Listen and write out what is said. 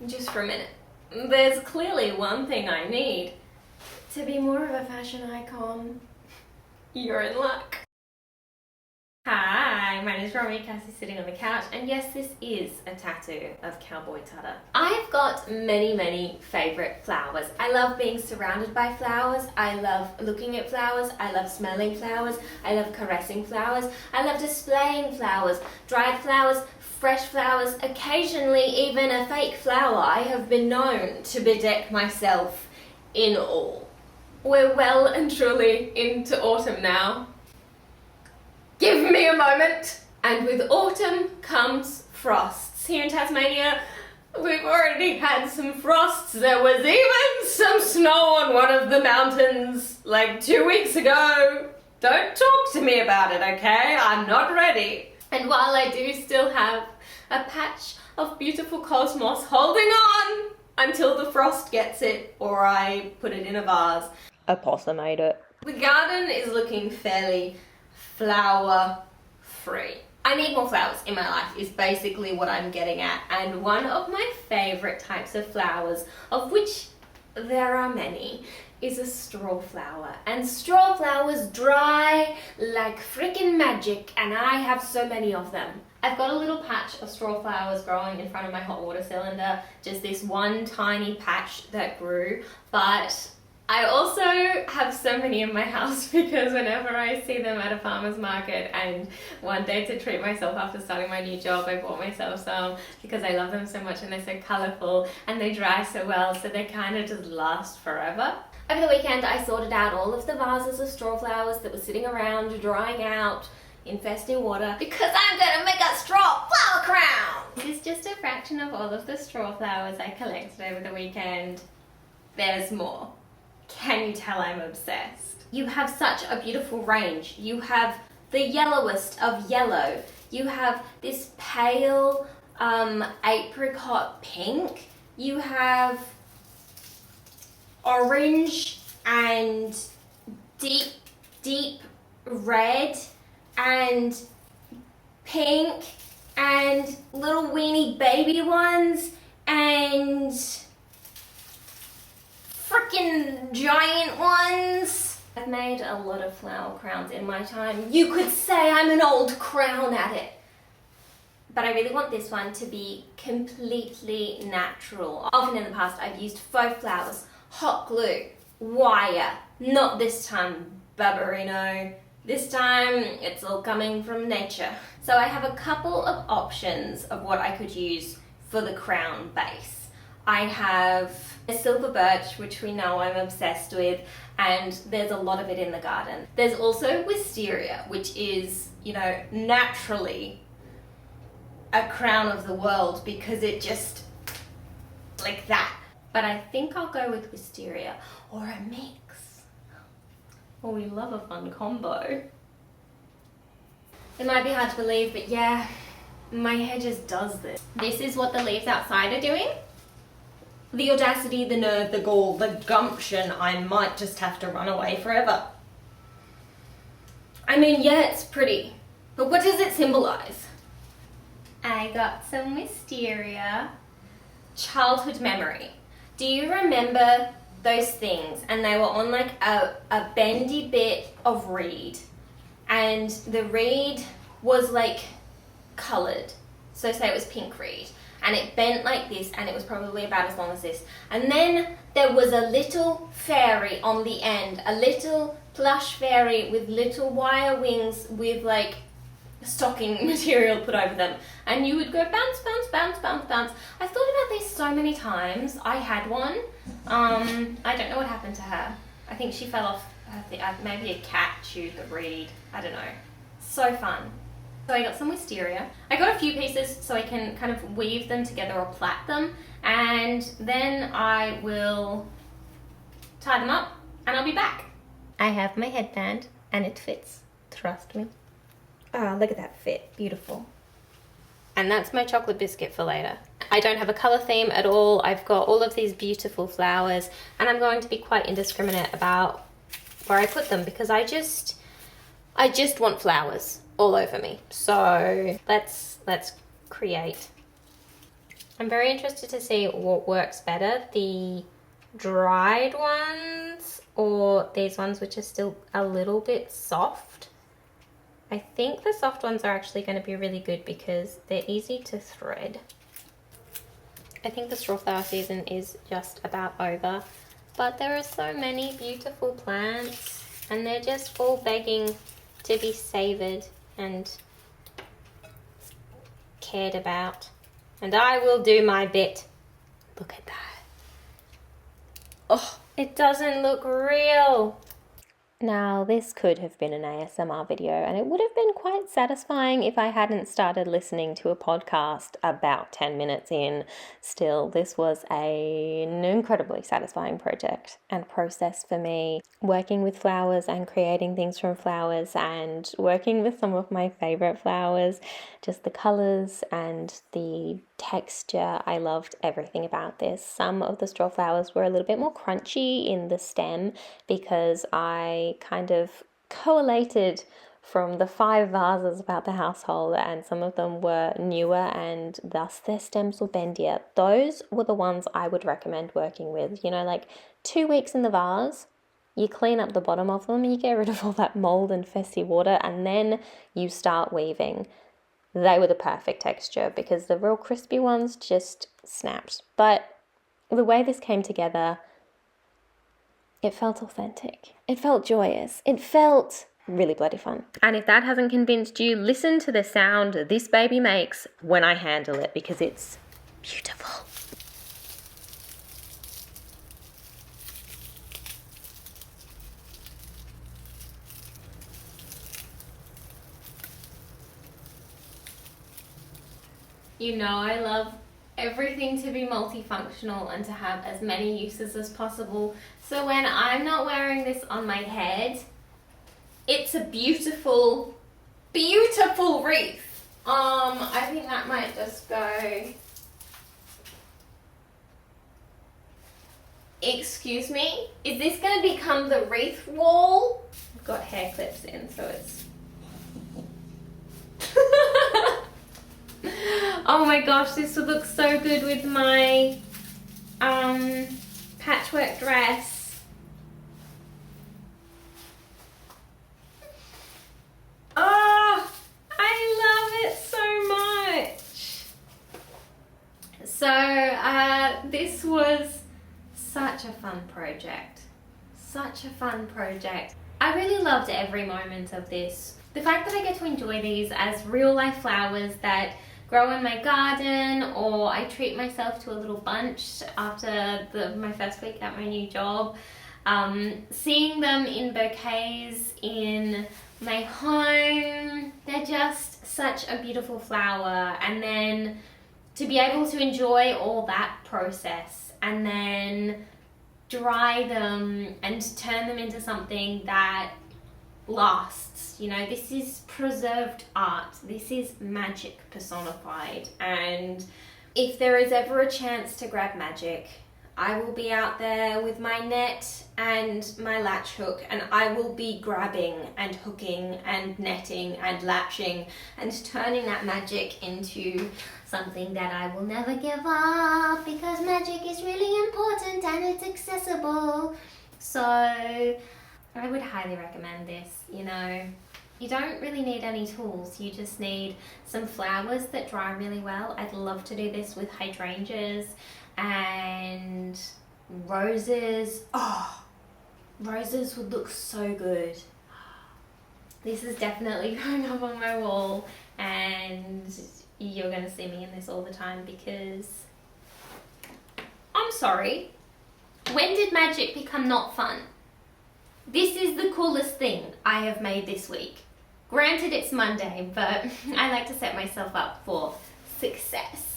just for a minute. There's clearly one thing I need to be more of a fashion icon. You're in luck. Hi, my name is Romy, Cassie sitting on the couch, and yes, this is a tattoo of Cowboy Tutta. I've got many favourite flowers. I love being surrounded by flowers, I love looking at flowers, I love smelling flowers, I love caressing flowers, I love displaying flowers, dried flowers, fresh flowers, occasionally even a fake flower. I have been known to bedeck myself in all. We're well and truly into autumn now. Give me a moment! And with autumn comes frosts. Here in Tasmania, we've already had some frosts. There was even some snow on one of the mountains like 2 weeks ago. Don't talk to me about it, okay? I'm not ready. And while I do still have a patch of beautiful cosmos holding on until the frost gets it, or I put it in a vase, a possum ate it. The garden is looking fairly flower free. I need more flowers in my life is basically what I'm getting at, and one of my favorite types of flowers, of which there are many, is a straw flower. And straw flowers dry like freaking magic, and I have so many of them. I've got a little patch of straw flowers growing in front of my hot water cylinder, just this one tiny patch that grew, but I also have so many in my house because whenever I see them at a farmer's market, and one day to treat myself after starting my new job, I bought myself some because I love them so much and they're so colourful and they dry so well, so they kind of just last forever. Over the weekend I sorted out all of the vases of straw flowers that were sitting around, drying out, infesting water, because I'm gonna make a straw flower crown! This is just a fraction of all of the straw flowers I collected over the weekend. There's more. Can you tell I'm obsessed? You have such a beautiful range. You have the yellowest of yellow. You have this pale apricot pink. You have orange and deep red and pink and little weeny baby ones and freaking giant ones. I've made a lot of flower crowns in my time. You could say I'm an old crown at it. But I really want this one to be completely natural. Often in the past I've used faux flowers, hot glue, wire. Not this time, Barbarino. This time it's all coming from nature. So I have a couple of options of what I could use for the crown base. I have a silver birch, which we know I'm obsessed with, and there's a lot of it in the garden. There's also wisteria, which is, you know, naturally a crown of the world because it just, like that. But I think I'll go with wisteria or a mix. Oh, we love a fun combo. It might be hard to believe, but yeah, my hair just does this. This is what the leaves outside are doing. The audacity, the nerve, the gall, the gumption, I might just have to run away forever. I mean, yeah, it's pretty, but what does it symbolize? I got some wisteria. Childhood memory. Do you remember those things? And they were on like a bendy bit of reed, and the reed was like coloured. So say it was pink reed. And it bent like this, and it was probably about as long as this. And then there was a little fairy on the end, a little plush fairy with little wire wings with like stocking material put over them. And you would go bounce, bounce, bounce, bounce, bounce. I've thought about this so many times. I had one. I don't know what happened to her. I think she fell off, maybe a cat chewed the reed. I don't know. So fun. So I got some wisteria. I got a few pieces so I can kind of weave them together or plait them, and then I will tie them up and I'll be back. I have my headband and it fits, trust me. Oh, look at that fit, beautiful. And that's my chocolate biscuit for later. I don't have a colour theme at all. I've got all of these beautiful flowers, and I'm going to be quite indiscriminate about where I put them because I just want flowers all over me. So let's create. I'm very interested to see what works better, the dried ones or these ones which are still a little bit soft. I think the soft ones are actually going to be really good because they're easy to thread. I think the straw flower season is just about over, but there are so many beautiful plants and they're just all begging to be savoured and cared about. And I will do my bit. Look at that. Oh, it doesn't look real. Now, this could have been an ASMR video, and it would have been quite satisfying if I hadn't started listening to a podcast about 10 minutes in. Still, this was an incredibly satisfying project and process for me, working with flowers and creating things from flowers and working with some of my favorite flowers, just the colors and the texture. I loved everything about this. Some of the straw flowers were a little bit more crunchy in the stem because I kind of collated from the 5 vases about the household, and some of them were newer and thus their stems were bendier. Those were the ones I would recommend working with. You know, like 2 weeks in the vase, you clean up the bottom of them, you get rid of all that mold and fessy water, and then you start weaving. They were the perfect texture because the real crispy ones just snapped. But the way this came together, it felt authentic. It felt joyous. It felt really bloody fun. And if that hasn't convinced you, listen to the sound this baby makes when I handle it because it's beautiful. You know I love everything to be multifunctional and to have as many uses as possible. So when I'm not wearing this on my head, it's a beautiful, beautiful wreath. I think that might just go. Excuse me? Is this going to become the wreath wall? I've got hair clips in, so it's. Oh my gosh, this would look so good with my patchwork dress. Oh, I love it so much. So this was such a fun project. Such a fun project. I really loved every moment of this. The fact that I get to enjoy these as real life flowers that grow in my garden, or I treat myself to a little bunch after my first week at my new job. Seeing them in bouquets in my home, they're just such a beautiful flower. And then to be able to enjoy all that process and then dry them and turn them into something that lasts. You know, this is preserved art. This is magic personified. And if there is ever a chance to grab magic, I will be out there with my net and my latch hook, and I will be grabbing and hooking and netting and latching and turning that magic into something that I will never give up, because magic is really important and it's accessible. So I would highly recommend this. You know, you don't really need any tools, you just need some flowers that dry really well. I'd love to do this with hydrangeas and roses. Oh, roses would look so good. This is definitely going up on my wall, and you're going to see me in this all the time because I'm sorry, when did magic become not fun? This is the coolest thing I have made this week. Granted, it's Monday, but I like to set myself up for success.